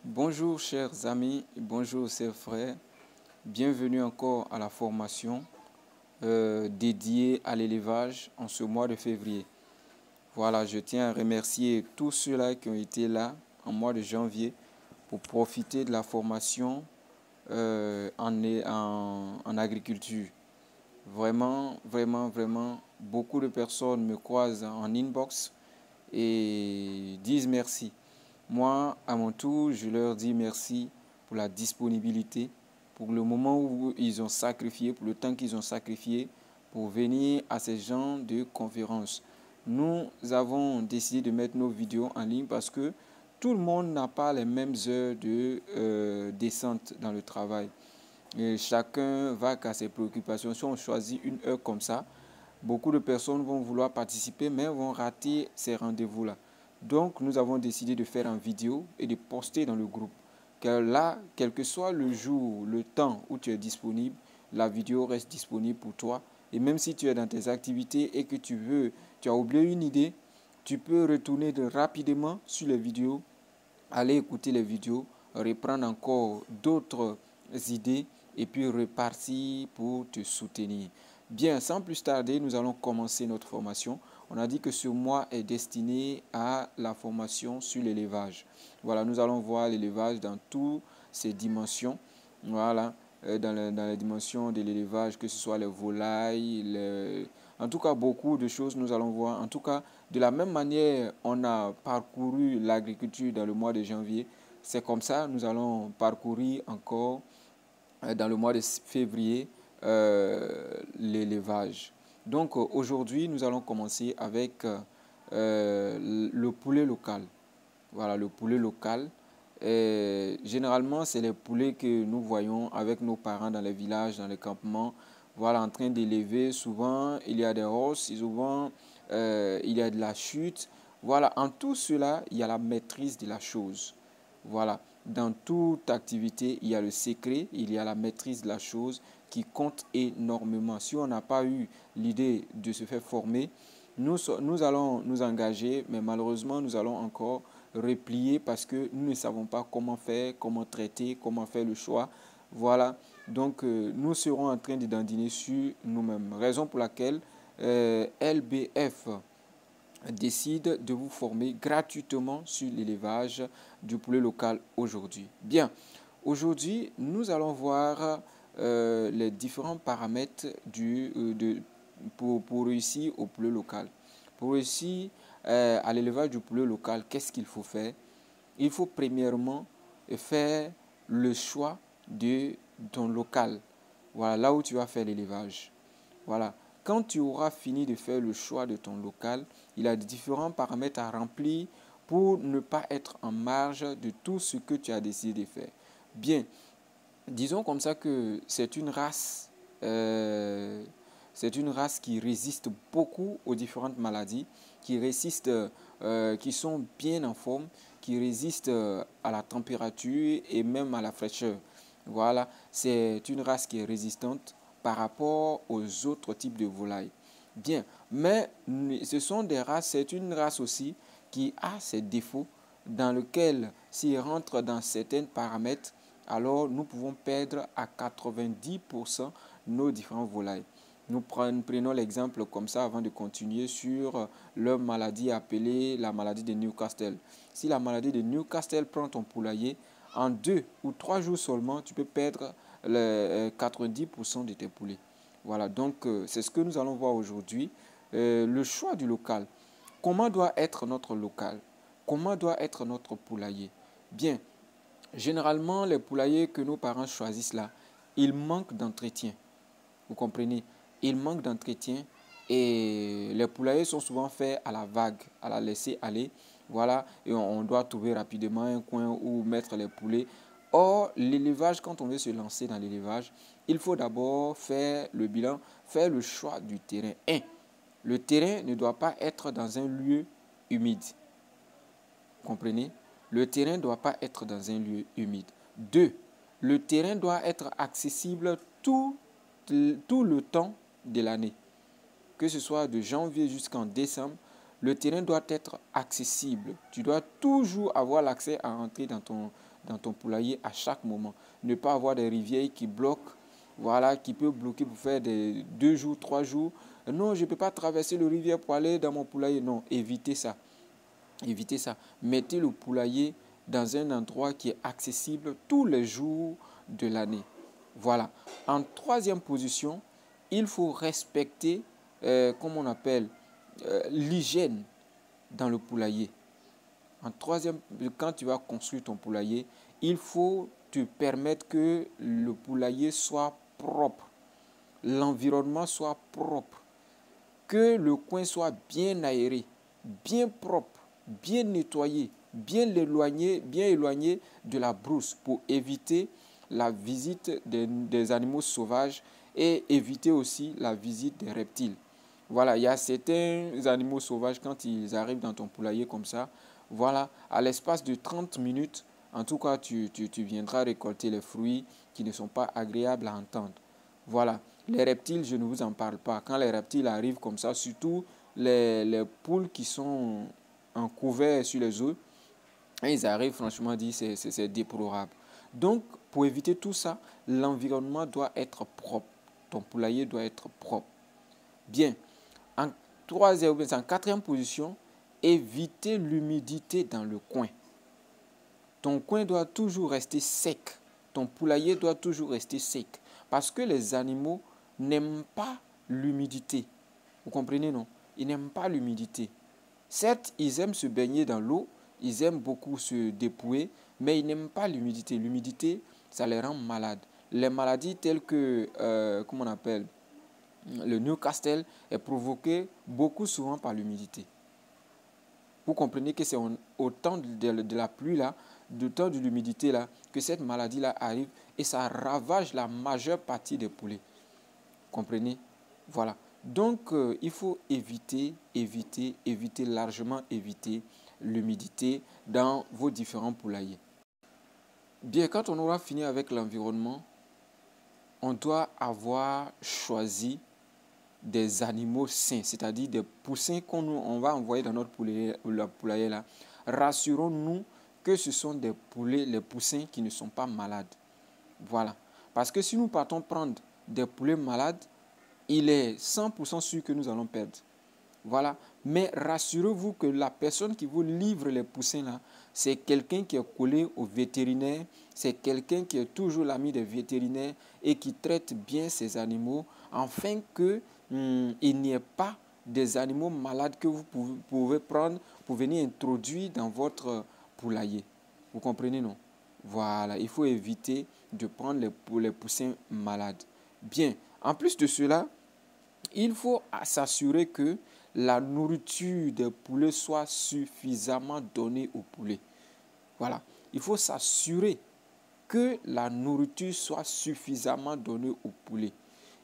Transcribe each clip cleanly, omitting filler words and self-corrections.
Bonjour chers amis, bonjour chers frères, bienvenue encore à la formation dédiée à l'élevage en ce mois de février. Voilà, je tiens à remercier tous ceux-là qui ont été là en mois de janvier pour profiter de la formation en agriculture. Vraiment, beaucoup de personnes me croisent en inbox et disent merci. Moi, à mon tour, je leur dis merci pour la disponibilité, pour le moment où ils ont sacrifié, pour le temps qu'ils ont sacrifié pour venir à ces genres de conférences. Nous avons décidé de mettre nos vidéos en ligne parce que tout le monde n'a pas les mêmes heures de descente dans le travail. Et chacun va qu'à ses préoccupations. Si on choisit une heure comme ça, beaucoup de personnes vont vouloir participer mais vont rater ces rendez-vous-là. Donc, nous avons décidé de faire en vidéo et de poster dans le groupe. Car là, quel que soit le jour, le temps où tu es disponible, la vidéo reste disponible pour toi. Et même si tu es dans tes activités et que tu as oublié une idée, tu peux retourner rapidement sur les vidéos, aller écouter les vidéos, reprendre encore d'autres idées et puis repartir pour te soutenir. Bien, sans plus tarder, nous allons commencer notre formation. On a dit que ce mois est destiné à la formation sur l'élevage. Voilà, nous allons voir l'élevage dans toutes ses dimensions. Voilà, dans les dimensions de l'élevage, que ce soit les volailles, en tout cas beaucoup de choses nous allons voir. En tout cas, de la même manière, on a parcouru l'agriculture dans le mois de janvier. C'est comme ça, nous allons parcourir encore dans le mois de février l'élevage. Donc aujourd'hui, nous allons commencer avec le poulet local. Voilà, le poulet local. Généralement, c'est les poulets que nous voyons avec nos parents dans les villages, dans les campements, voilà, en train d'élever. Souvent, il y a des hausses, souvent, il y a de la chute. Voilà, en tout cela, il y a la maîtrise de la chose. Voilà, dans toute activité, il y a le secret, il y a la maîtrise de la chose qui compte énormément. Si on n'a pas eu l'idée de se faire former, nous allons nous engager, mais malheureusement, nous allons encore replier parce que nous ne savons pas comment faire, comment traiter, comment faire le choix. Voilà, donc nous serons en train de dandiner sur nous-mêmes. Raison pour laquelle LBF décide de vous former gratuitement sur l'élevage du poulet local aujourd'hui. Bien, aujourd'hui, nous allons voir les différents paramètres pour réussir au poulet local. Pour réussir à l'élevage du poulet local, qu'est-ce qu'il faut faire? Il faut premièrement faire le choix de ton local. Voilà, là où tu vas faire l'élevage. Voilà. Quand tu auras fini de faire le choix de ton local, il y a différents paramètres à remplir pour ne pas être en marge de tout ce que tu as décidé de faire. Bien, disons comme ça que c'est une race qui résiste beaucoup aux différentes maladies, qui sont bien en forme, qui résistent à la température et même à la fraîcheur. Voilà, c'est une race qui est résistante par rapport aux autres types de volailles. Bien, mais c'est une race aussi qui a ses défauts dans lequel s'il rentre dans certains paramètres, alors nous pouvons perdre à 90% nos différents volailles. Nous prenons l'exemple comme ça avant de continuer sur leur maladie appelée la maladie de Newcastle. Si la maladie de Newcastle prend ton poulailler, en 2 ou 3 jours seulement, tu peux perdre les 90% de tes poulets. Voilà, donc c'est ce que nous allons voir aujourd'hui. Le choix du local. Comment doit être notre local? Comment doit être notre poulailler? Bien, généralement, les poulaillers que nos parents choisissent là, ils manquent d'entretien. Vous comprenez? Ils manquent d'entretien et les poulaillers sont souvent faits à la vague, à la laisser aller. Voilà, et on doit trouver rapidement un coin où mettre les poulets. Or, l'élevage, quand on veut se lancer dans l'élevage, il faut d'abord faire le bilan, faire le choix du terrain. 1. Le terrain ne doit pas être dans un lieu humide. Vous comprenez? Le terrain ne doit pas être dans un lieu humide. 2. Le terrain doit être accessible tout le temps de l'année. Que ce soit de janvier jusqu'en décembre, le terrain doit être accessible. Tu dois toujours avoir l'accès à entrer dans ton poulailler à chaque moment. Ne pas avoir des rivières qui bloquent, voilà, qui peut bloquer pour faire des 2 jours, 3 jours. Non, je ne peux pas traverser le rivière pour aller dans mon poulailler. Non, évitez ça. Évitez ça. Mettez le poulailler dans un endroit qui est accessible tous les jours de l'année. Voilà. En troisième position, il faut respecter, comme on appelle, l'hygiène dans le poulailler. En troisième, quand tu vas construire ton poulailler, il faut te permettre que le poulailler soit propre, l'environnement soit propre, que le coin soit bien aéré, bien propre, bien nettoyé, bien éloigné de la brousse pour éviter la visite des animaux sauvages et éviter aussi la visite des reptiles. Voilà, il y a certains animaux sauvages, quand ils arrivent dans ton poulailler comme ça, voilà, à l'espace de 30 minutes, en tout cas, tu viendras récolter les fruits qui ne sont pas agréables à entendre. Voilà, les reptiles, je ne vous en parle pas. Quand les reptiles arrivent comme ça, surtout les poules qui sont en couvert sur les œufs, ils arrivent, franchement dit, c'est déplorable. Donc, pour éviter tout ça, l'environnement doit être propre. Ton poulailler doit être propre. Bien. En quatrième position, éviter l'humidité dans le coin. Ton coin doit toujours rester sec. Ton poulailler doit toujours rester sec. Parce que les animaux n'aiment pas l'humidité. Vous comprenez, non? Ils n'aiment pas l'humidité. Certes, ils aiment se baigner dans l'eau, ils aiment beaucoup se dépouiller, mais ils n'aiment pas l'humidité. L'humidité, ça les rend malades. Les maladies telles que, comment on appelle, le Newcastle est provoqué beaucoup souvent par l'humidité. Vous comprenez que c'est au temps de la pluie, là, du temps de l'humidité, là, que cette maladie-là arrive et ça ravage la majeure partie des poulets. Comprenez? Voilà. Donc, il faut largement éviter l'humidité dans vos différents poulaillers. Bien, quand on aura fini avec l'environnement, on doit avoir choisi des animaux sains, c'est-à-dire des poussins qu'on va envoyer dans notre poulailler là. Rassurons-nous que ce sont des poulets, les poussins qui ne sont pas malades. Voilà. Parce que si nous partons prendre des poulets malades, il est 100% sûr que nous allons perdre. Voilà. Mais rassurez-vous que la personne qui vous livre les poussins là, c'est quelqu'un qui est collé au vétérinaire, c'est quelqu'un qui est toujours l'ami des vétérinaires et qui traite bien ses animaux afin que il n'y ait pas des animaux malades que vous pouvez prendre pour venir introduire dans votre poulailler. Vous comprenez, non? Voilà, il faut éviter de prendre les poussins malades. Bien, en plus de cela, il faut s'assurer que la nourriture des poulets soit suffisamment donnée aux poulets. Voilà, il faut s'assurer que la nourriture soit suffisamment donnée aux poulets.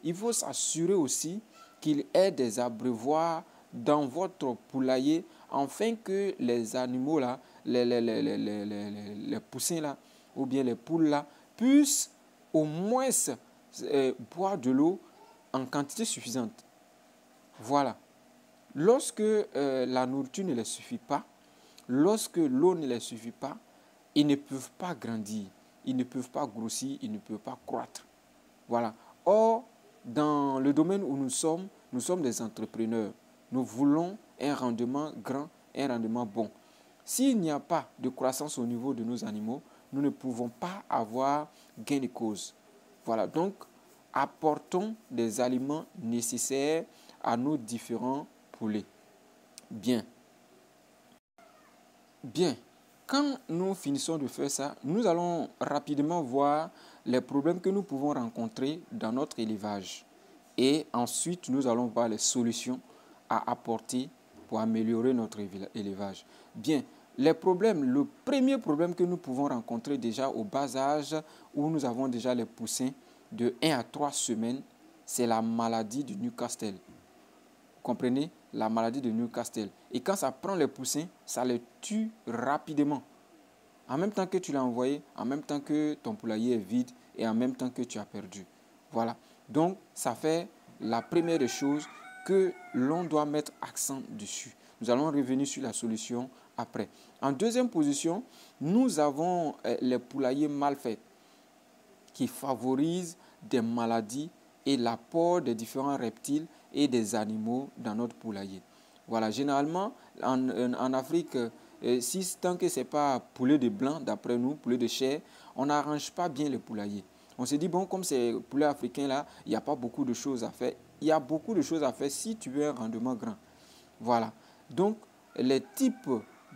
Il faut s'assurer aussi qu'il y ait des abreuvoirs dans votre poulailler afin que les animaux là, les poussins là, ou bien les poules là, puissent au moins boire de l'eau en quantité suffisante. Voilà. Lorsque la nourriture ne les suffit pas, lorsque l'eau ne les suffit pas, ils ne peuvent pas grandir, ils ne peuvent pas grossir, ils ne peuvent pas croître. Voilà. Or, dans le domaine où nous sommes des entrepreneurs. Nous voulons un rendement grand, un rendement bon. S'il n'y a pas de croissance au niveau de nos animaux, nous ne pouvons pas avoir gain de cause. Voilà, donc apportons des aliments nécessaires à nos différents poulets. Bien. Bien. Quand nous finissons de faire ça, nous allons rapidement voir les problèmes que nous pouvons rencontrer dans notre élevage. Et ensuite, nous allons voir les solutions à apporter pour améliorer notre élevage. Bien, les problèmes, le premier problème que nous pouvons rencontrer déjà au bas âge, où nous avons déjà les poussins de 1 à 3 semaines, c'est la maladie du Newcastle. Vous comprenez? La maladie de Newcastle. Et quand ça prend les poussins, ça les tue rapidement. En même temps que tu l'as envoyé, en même temps que ton poulailler est vide et en même temps que tu as perdu. Voilà. Donc, ça fait la première des choses que l'on doit mettre accent dessus. Nous allons revenir sur la solution après. En deuxième position, nous avons les poulaillers mal faits qui favorisent des maladies et l'apport des différents reptiles et des animaux dans notre poulailler. Voilà, généralement, en Afrique, si tant que ce n'est pas poulet de blanc, d'après nous, poulet de chair, on n'arrange pas bien les poulaillers. On se dit, bon, comme c'est poulet africain là, il n'y a pas beaucoup de choses à faire. Il y a beaucoup de choses à faire si tu veux un rendement grand. Voilà. Donc, les types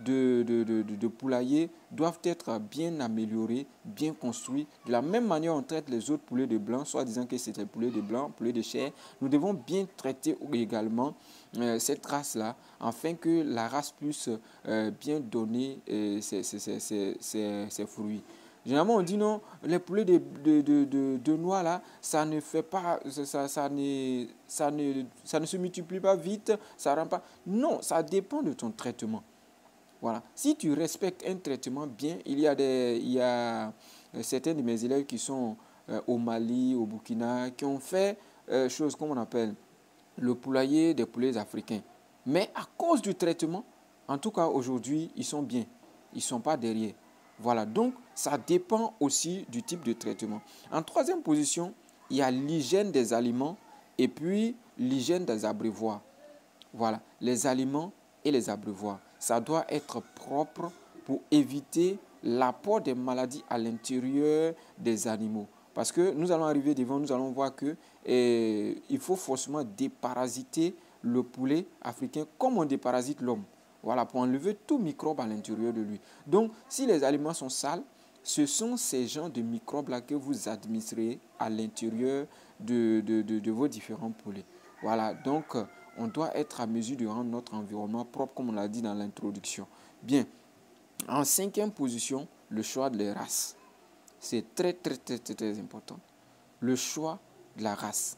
de poulaillers doivent être bien améliorés, bien construits. De la même manière, on traite les autres poulets de blanc, soit disant que c'est des poulets de blanc, poulets de chair. Nous devons bien traiter également cette race-là, afin que la race puisse bien donner ses fruits. Généralement, on dit non, les poulets de noix, là, ça ne fait pas, ça ne se multiplie pas vite, ça rend pas. Non, ça dépend de ton traitement. Voilà. Si tu respectes un traitement bien, il y a certains de mes élèves qui sont au Mali, au Burkina, qui ont fait chose comme on appelle le poulailler des poulets africains. Mais à cause du traitement, en tout cas aujourd'hui, ils sont bien. Ils ne sont pas derrière. Voilà, donc ça dépend aussi du type de traitement. En troisième position, il y a l'hygiène des aliments et puis l'hygiène des abreuvoirs. Voilà, les aliments et les abreuvoirs. Ça doit être propre pour éviter l'apport des maladies à l'intérieur des animaux. Parce que nous allons arriver devant, nous allons voir que il faut forcément déparasiter le poulet africain comme on déparasite l'homme. Voilà, pour enlever tout microbe à l'intérieur de lui. Donc, si les aliments sont sales, ce sont ces genres de microbes-là que vous administrez à l'intérieur de vos différents poulets. Voilà, donc on doit être à mesure de rendre notre environnement propre, comme on l'a dit dans l'introduction. Bien, en cinquième position, le choix de les races. C'est très important. Le choix de la race.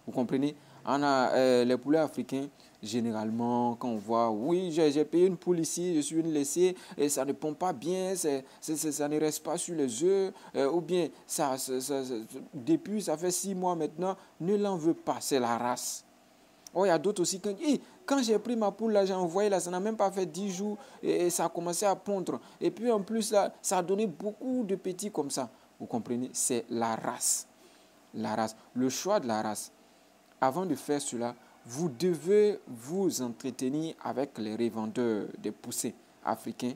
Vous comprenez? On a les poulets africains, généralement, quand on voit, oui, j'ai payé une poule ici, je suis venu laisser, et ça ne pond pas bien, ça ne reste pas sur les œufs, ou bien, depuis, ça fait 6 mois maintenant, ne l'en veut pas, c'est la race. Oh, il y a d'autres aussi qui quand j'ai pris ma poule, là, j'ai envoyé, là, ça n'a même pas fait 10 jours, et ça a commencé à pondre. Et puis, en plus, là, ça a donné beaucoup de petits comme ça. Vous comprenez? C'est la race. La race. Le choix de la race. Avant de faire cela, vous devez vous entretenir avec les revendeurs des poussins africains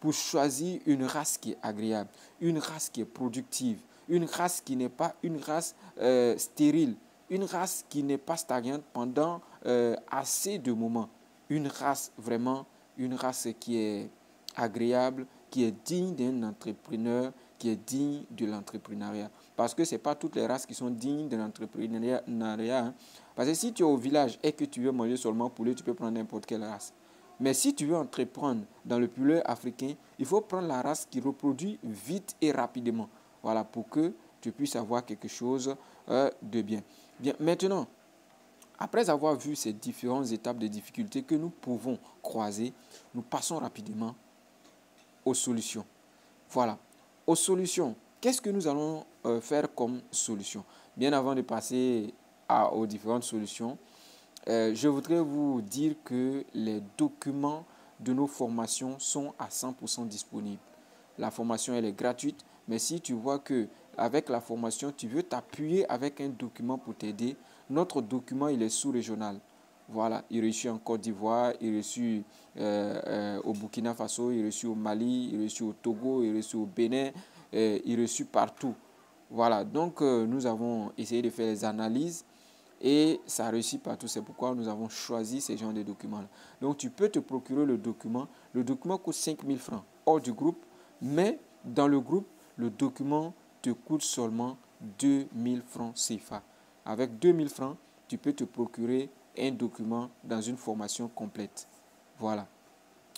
pour choisir une race qui est agréable, une race qui est productive, une race qui n'est pas une race stérile, une race qui n'est pas stagnante pendant assez de moments. Une race vraiment, une race qui est agréable, qui est digne d'un entrepreneur, qui est digne de l'entrepreneuriat. Parce que ce n'est pas toutes les races qui sont dignes de l'entrepreneuriat. Hein. Parce que si tu es au village et que tu veux manger seulement poulet, tu peux prendre n'importe quelle race. Mais si tu veux entreprendre dans le poulet africain, il faut prendre la race qui reproduit vite et rapidement. Voilà, pour que tu puisses avoir quelque chose de bien. Bien, maintenant, après avoir vu ces différentes étapes de difficultés que nous pouvons croiser, nous passons rapidement aux solutions. Voilà, aux solutions. Qu'est-ce que nous allons faire comme solution? Bien avant de passer aux différentes solutions, je voudrais vous dire que les documents de nos formations sont à 100% disponibles. La formation, elle est gratuite, mais si tu vois que avec la formation, tu veux t'appuyer avec un document pour t'aider, notre document, il est sous-régional. Voilà, il est reçu en Côte d'Ivoire, il est reçu au Burkina Faso, il est reçu au Mali, il est reçu au Togo, il est reçu au Bénin, il est reçu partout. Voilà, donc nous avons essayé de faire les analyses et ça réussit partout. C'est pourquoi nous avons choisi ces genres de documents-là. Donc tu peux te procurer le document. Le document coûte 5 000 francs hors du groupe, mais dans le groupe, le document te coûte seulement 2 000 francs CFA. Avec 2 000 francs, tu peux te procurer un document dans une formation complète. Voilà.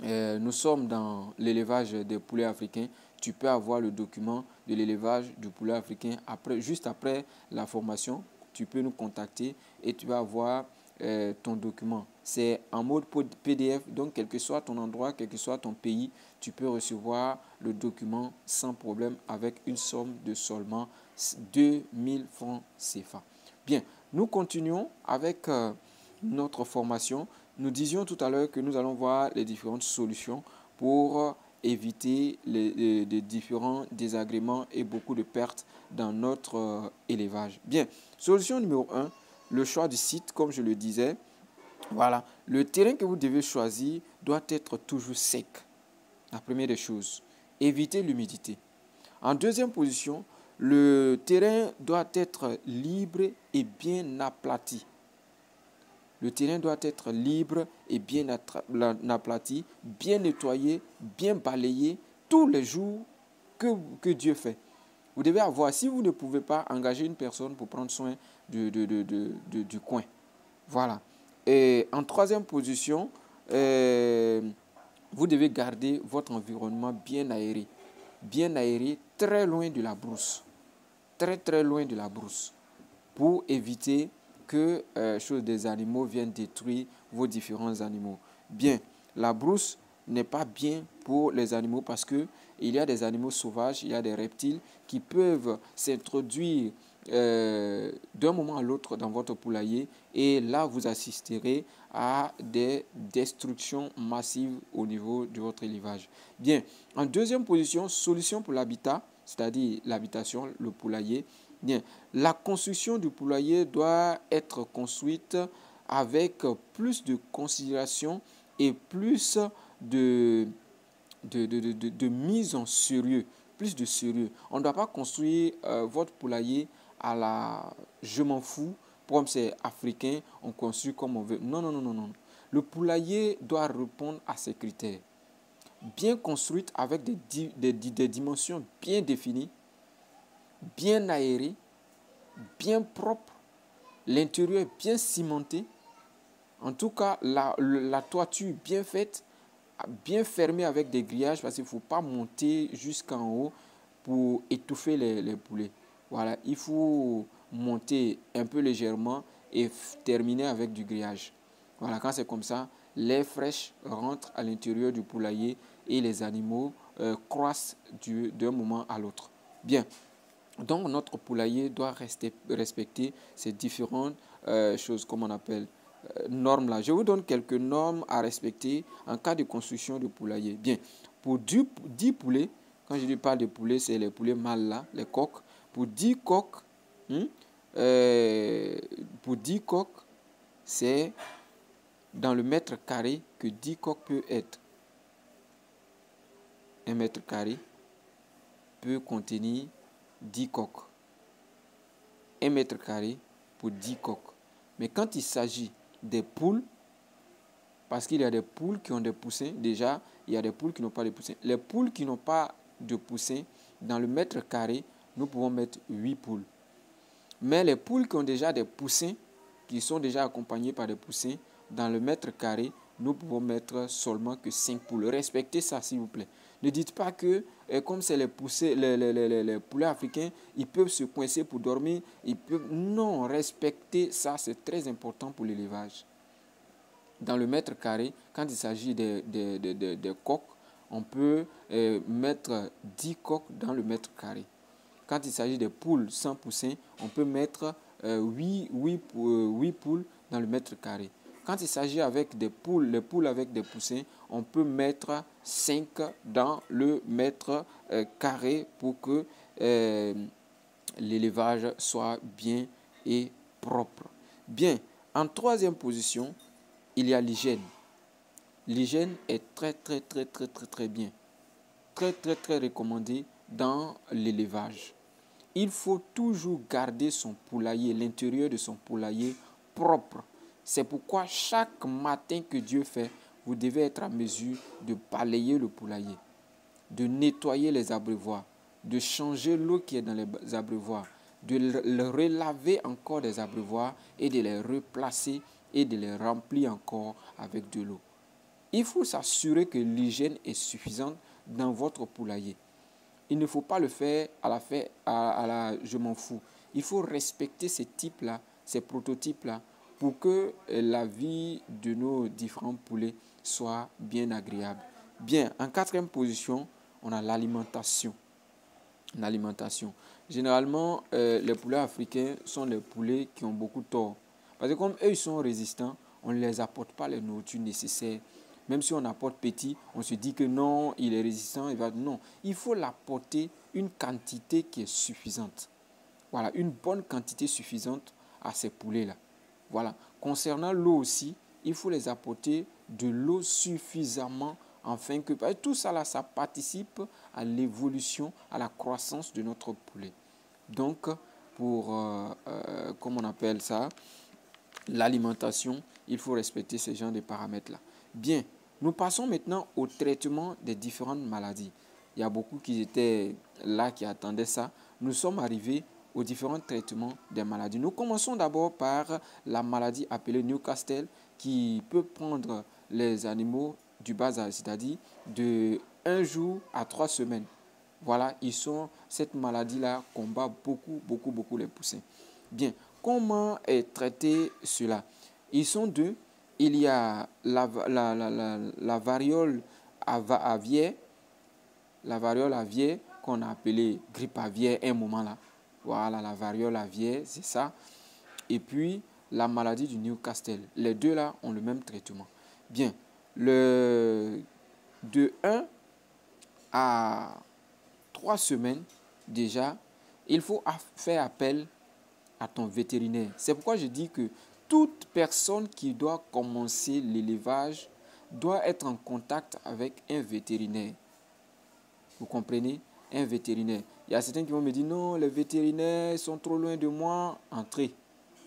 Nous sommes dans l'élevage des poulets africains. Tu peux avoir le document de l'élevage du poulet africain juste après la formation. Tu peux nous contacter et tu vas avoir ton document. C'est en mode PDF, donc quel que soit ton endroit, quel que soit ton pays, tu peux recevoir le document sans problème avec une somme de seulement 2 000 francs CFA. Bien, nous continuons avec notre formation. nous disions tout à l'heure que nous allons voir les différentes solutions pour éviter les différents désagréments et beaucoup de pertes dans notre élevage. Bien, solution numéro 1, le choix du site, comme je le disais. Voilà, le terrain que vous devez choisir doit être toujours sec. La première des choses, évitez l'humidité. En deuxième position, le terrain doit être libre et bien aplati. Le terrain doit être libre et bien aplati, bien nettoyé, bien balayé tous les jours que Dieu fait. Vous devez avoir, si vous ne pouvez pas engager une personne pour prendre soin du coin. Voilà. Et en troisième position, vous devez garder votre environnement bien aéré. Bien aéré, très loin de la brousse. Très très loin de la brousse. Pour éviter que des animaux viennent détruire vos différents animaux. Bien, la brousse n'est pas bien pour les animaux parce que il y a des animaux sauvages, il y a des reptiles qui peuvent s'introduire d'un moment à l'autre dans votre poulailler et là vous assisterez à des destructions massives au niveau de votre élevage. Bien, en deuxième position, solution pour l'habitat, c'est-à-dire l'habitation, le poulailler. Bien, la construction du poulailler doit être construite avec plus de considération et plus de mise en sérieux, plus de sérieux. On ne doit pas construire votre poulailler à la je m'en fous, comme c'est africain, on construit comme on veut. Non, non, non, non, non. Le poulailler doit répondre à ces critères. Bien construite avec des dimensions bien définies, bien aéré, bien propre, l'intérieur bien cimenté, en tout cas la toiture bien faite, bien fermée avec des grillages parce qu'il ne faut pas monter jusqu'en haut pour étouffer les poulets. Voilà, il faut monter un peu légèrement et terminer avec du grillage. Voilà, quand c'est comme ça, l'air fraîche rentre à l'intérieur du poulailler et les animaux croissent d'un moment à l'autre. Bien. Donc, notre poulailler doit respecter ces différentes choses, comme on appelle, normes là. Je vous donne quelques normes à respecter en cas de construction de poulailler. Bien, pour 10 poulets, quand je parle de poulets, c'est les poulets mâles là, les coqs. Pour 10 coqs, pour 10 coqs, c'est dans le mètre carré que 10 coqs peut être. Un mètre carré peut contenir 10 coqs. 1 mètre carré pour 10 coqs. Mais quand il s'agit des poules, parce qu'il y a des poules qui ont des poussins, déjà, il y a des poules qui n'ont pas de poussins. Les poules qui n'ont pas de poussins, dans le mètre carré, nous pouvons mettre 8 poules. Mais les poules qui ont déjà des poussins, qui sont déjà accompagnés par des poussins, dans le mètre carré, nous pouvons mettre seulement que 5 poules. Respectez ça, s'il vous plaît. Ne dites pas que, comme c'est les poulets africains, ils peuvent se coincer pour dormir. Non, respectez ça, c'est très important pour l'élevage. Dans le mètre carré, quand il s'agit des coqs, on peut mettre 10 coqs dans le mètre carré. Quand il s'agit des poules sans poussin, on peut mettre 8 poules dans le mètre carré. Quand il s'agit avec des poules, les poules avec des poussins, on peut mettre 5 dans le mètre carré pour que l'élevage soit bien et propre. Bien, en troisième position, il y a l'hygiène. L'hygiène est très bien. Très recommandée dans l'élevage. Il faut toujours garder son poulailler, l'intérieur de son poulailler propre. C'est pourquoi chaque matin que Dieu fait, vous devez être à mesure de balayer le poulailler, de nettoyer les abreuvoirs, de changer l'eau qui est dans les abreuvoirs, de le relaver encore des abreuvoirs et de les replacer et de les remplir encore avec de l'eau. Il faut s'assurer que l'hygiène est suffisante dans votre poulailler. Il ne faut pas le faire à la je m'en fous. Il faut respecter ces types-là, ces prototypes-là, pour que la vie de nos différents poulets soit bien agréable. Bien, en quatrième position, on a l'alimentation. L'alimentation. Généralement, les poulets africains sont les poulets qui ont beaucoup tort. Parce que comme eux, ils sont résistants, on ne les apporte pas les nourritures nécessaires. Même si on apporte petit, on se dit que non, il est résistant. Non, il faut l'apporter une quantité qui est suffisante. Voilà, une bonne quantité suffisante à ces poulets-là. Voilà. Concernant l'eau aussi, il faut les apporter de l'eau suffisamment afin que tout ça là, ça participe à l'évolution, à la croissance de notre poulet. Donc, pour, comment on appelle ça, l'alimentation, il faut respecter ces genres de paramètres-là. Bien, nous passons maintenant au traitement des différentes maladies. Il y a beaucoup qui étaient là, qui attendaient ça. Nous sommes arrivés aux différents traitements des maladies. Nous commençons d'abord par la maladie appelée Newcastle, qui peut prendre les animaux du bas âge, c'est-à-dire de 1 jour à 3 semaines. Voilà, cette maladie-là combat beaucoup les poussins. Bien, comment est traité cela? Ils sont deux. Il y a la variole aviaire, qu'on a appelée grippe aviaire à un moment là. Voilà, la variole aviaire, c'est ça. Et puis, la maladie du Newcastle. Les deux là ont le même traitement. Bien, de 1 à 3 semaines, déjà, il faut faire appel à ton vétérinaire. C'est pourquoi je dis que toute personne qui doit commencer l'élevage doit être en contact avec un vétérinaire. Vous comprenez? Un vétérinaire. Il y a certains qui vont me dire non, les vétérinaires sont trop loin de moi. Entrez.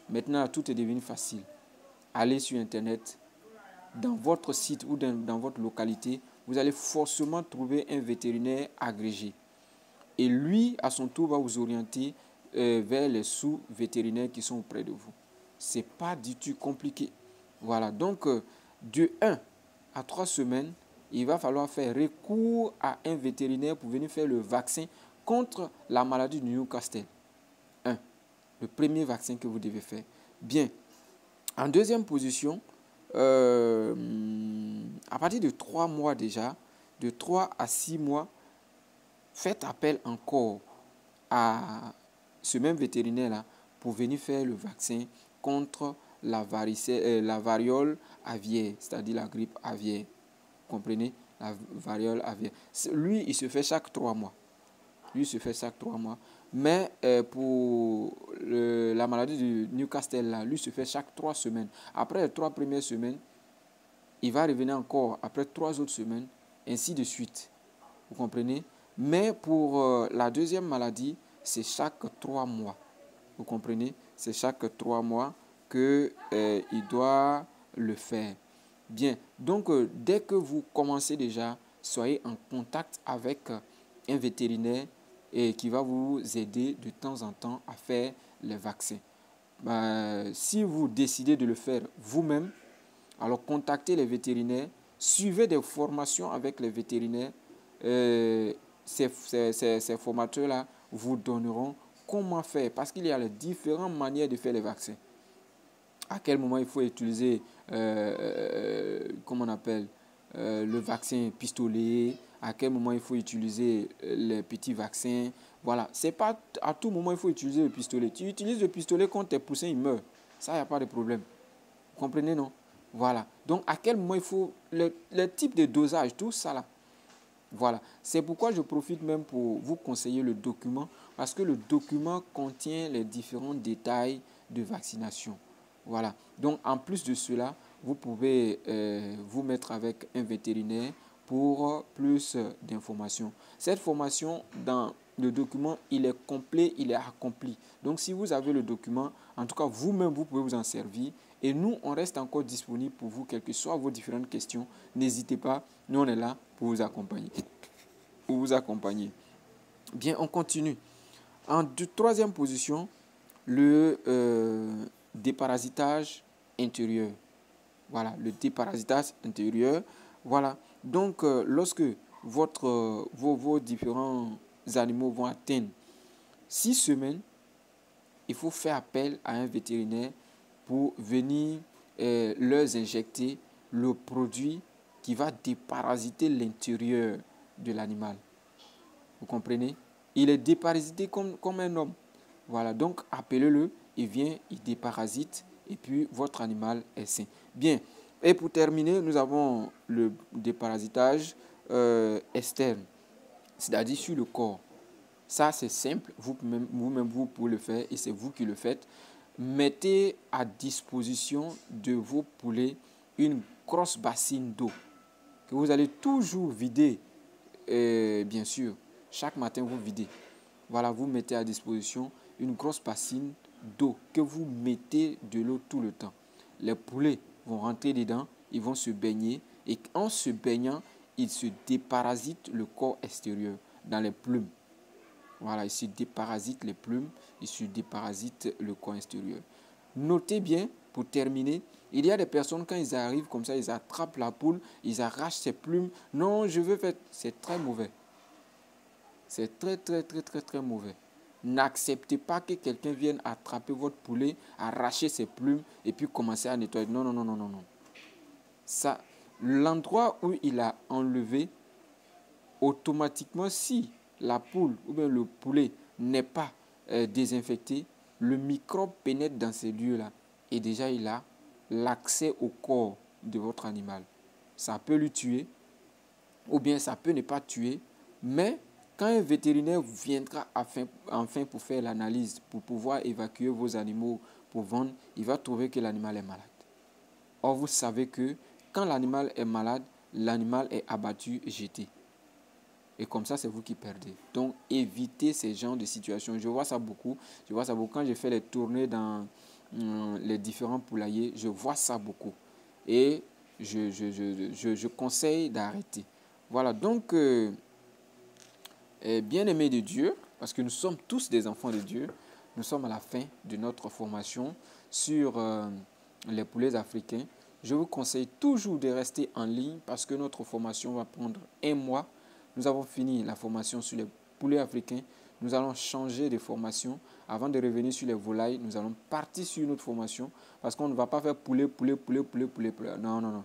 Maintenant, tout est devenu facile. Allez sur Internet. Dans votre site ou dans votre localité, vous allez forcément trouver un vétérinaire agrégé. Et lui, à son tour, va vous orienter vers les sous-vétérinaires qui sont auprès de vous. Ce n'est pas du tout compliqué. Voilà, donc de 1 à 3 semaines, il va falloir faire recours à un vétérinaire pour venir faire le vaccin contre la maladie du Newcastle. Le premier vaccin que vous devez faire. Bien, en deuxième position, à partir de 3 mois déjà, de 3 à 6 mois, faites appel encore à ce même vétérinaire-là pour venir faire le vaccin contre la variole aviaire, c'est-à-dire la grippe aviaire. Vous comprenez? La variole aviaire. Lui, il se fait chaque 3 mois. Mais pour la maladie du Newcastle, là, lui se fait chaque 3 semaines. Après les 3 premières semaines, il va revenir encore après 3 autres semaines, ainsi de suite. Vous comprenez? Mais pour la deuxième maladie, c'est chaque 3 mois. Vous comprenez? C'est chaque 3 mois qu'il doit le faire. Bien, donc dès que vous commencez déjà, soyez en contact avec un vétérinaire qui va vous aider de temps en temps à faire les vaccins. Si vous décidez de le faire vous-même, alors contactez les vétérinaires, suivez des formations avec les vétérinaires. Ces formateurs-là vous donneront comment faire, parce qu'il y a les différentes manières de faire les vaccins. À quel moment il faut utiliser, comment on appelle, le vaccin pistolet, à quel moment il faut utiliser les petits vaccins. Voilà, c'est pas à tout moment il faut utiliser le pistolet. Tu utilises le pistolet quand tes poussins ils meurent. Ça, il n'y a pas de problème. Vous comprenez, non? Voilà. Donc, à quel moment il faut, le type de dosage, tout ça là. Voilà. C'est pourquoi je profite même pour vous conseiller le document, parce que le document contient les différents détails de vaccination. Voilà. Donc, en plus de cela, vous pouvez vous mettre avec un vétérinaire pour plus d'informations. Cette formation, dans le document, il est complet, il est accompli. Donc, si vous avez le document, en tout cas, vous-même, vous pouvez vous en servir. Et nous, on reste encore disponible pour vous, quelles que soient vos différentes questions. N'hésitez pas, nous, on est là pour vous accompagner. Bien, on continue. En troisième position, le déparasitage intérieur. Voilà, le déparasitage intérieur. Voilà, donc lorsque vos différents animaux vont atteindre 6 semaines, il faut faire appel à un vétérinaire pour venir leur injecter le produit qui va déparasiter l'intérieur de l'animal. Vous comprenez? Il est déparasité comme un homme. Voilà, donc appelez-le, il vient, il déparasite et puis votre animal est sain. Bien. Et pour terminer, nous avons le déparasitage externe, c'est-à-dire sur le corps. Ça, c'est simple. Vous-même, vous pouvez le faire et c'est vous qui le faites. Mettez à disposition de vos poulets une grosse bassine d'eau que vous allez toujours vider, bien sûr. Chaque matin, vous videz. Voilà, vous mettez à disposition une grosse bassine d'eau que vous mettez de l'eau tout le temps. Les poulets vont rentrer dedans, ils vont se baigner et en se baignant, ils se déparasitent le corps extérieur dans les plumes. Voilà, ils se déparasitent les plumes, ils se déparasitent le corps extérieur. Notez bien, pour terminer, il y a des personnes, quand ils arrivent comme ça, ils attrapent la poule, ils arrachent ses plumes. Non, je veux faire... C'est très mauvais. C'est très, très, très, très, très mauvais. N'acceptez pas que quelqu'un vienne attraper votre poulet, arracher ses plumes et puis commencer à nettoyer. Non, non, non, non, non, non. Ça, l'endroit où il a enlevé, automatiquement, si la poule ou bien le poulet n'est pas désinfecté, le microbe pénètre dans ces lieux-là et déjà il a l'accès au corps de votre animal. Ça peut le tuer ou bien ça peut ne pas tuer, mais quand un vétérinaire viendra enfin pour faire l'analyse, pour pouvoir évacuer vos animaux pour vendre, il va trouver que l'animal est malade. Or, vous savez que quand l'animal est malade, l'animal est abattu et jeté. Et comme ça, c'est vous qui perdez. Donc, évitez ces genres de situations. Je vois ça beaucoup. Quand je fais les tournées dans les différents poulaillers, je vois ça beaucoup. Et je conseille d'arrêter. Voilà, donc, bien-aimés de Dieu, parce que nous sommes tous des enfants de Dieu, nous sommes à la fin de notre formation sur les poulets africains. Je vous conseille toujours de rester en ligne parce que notre formation va prendre 1 mois. Nous avons fini la formation sur les poulets africains. Nous allons changer de formation. Avant de revenir sur les volailles, nous allons partir sur une autre formation parce qu'on ne va pas faire poulet. Non, non, non.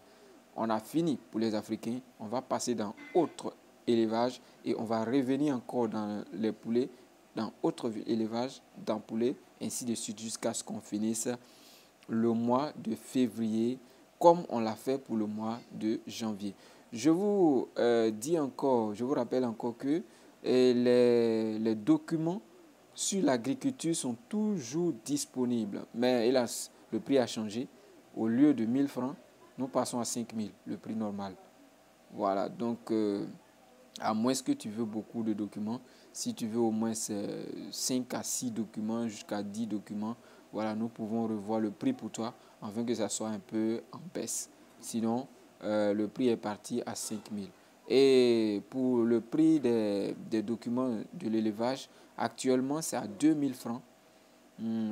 On a fini pour les Africains. On va passer dans autre élevage et on va revenir encore dans les poulets, dans autre élevage, dans poulets, ainsi de suite jusqu'à ce qu'on finisse le mois de février comme on l'a fait pour le mois de janvier. Je vous rappelle encore que les documents sur l'agriculture sont toujours disponibles. Mais hélas, le prix a changé. Au lieu de 1000 francs, nous passons à 5000, le prix normal. Voilà, donc à moins que tu veux beaucoup de documents, si tu veux au moins 5 à 6 documents, jusqu'à 10 documents, voilà, nous pouvons revoir le prix pour toi afin que ça soit un peu en baisse. Sinon, le prix est parti à 5000. Et pour le prix des documents de l'élevage, actuellement, c'est à 2000 francs.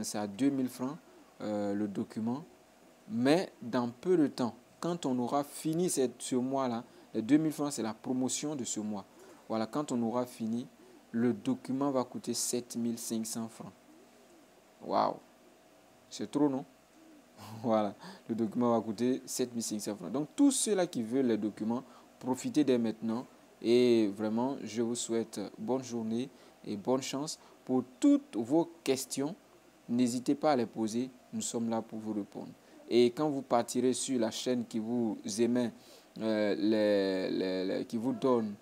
C'est à 2000 francs le document. Mais dans peu de temps, quand on aura fini ce mois-là, les 2000 francs, c'est la promotion de ce mois. Voilà, quand on aura fini, le document va coûter 7500 francs. Waouh! C'est trop, non? Voilà, le document va coûter 7500 francs. Donc, tous ceux-là qui veulent les documents, profitez dès maintenant. Et vraiment, je vous souhaite bonne journée et bonne chance. Pour toutes vos questions, n'hésitez pas à les poser. Nous sommes là pour vous répondre. Et quand vous partirez sur la chaîne qui vous émet, qui vous donne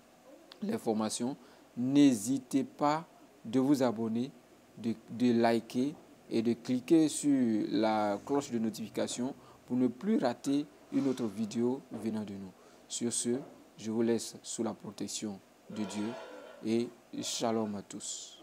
les formations, n'hésitez pas de vous abonner, de liker et de cliquer sur la cloche de notification pour ne plus rater une autre vidéo venant de nous. Sur ce, je vous laisse sous la protection de Dieu et shalom à tous.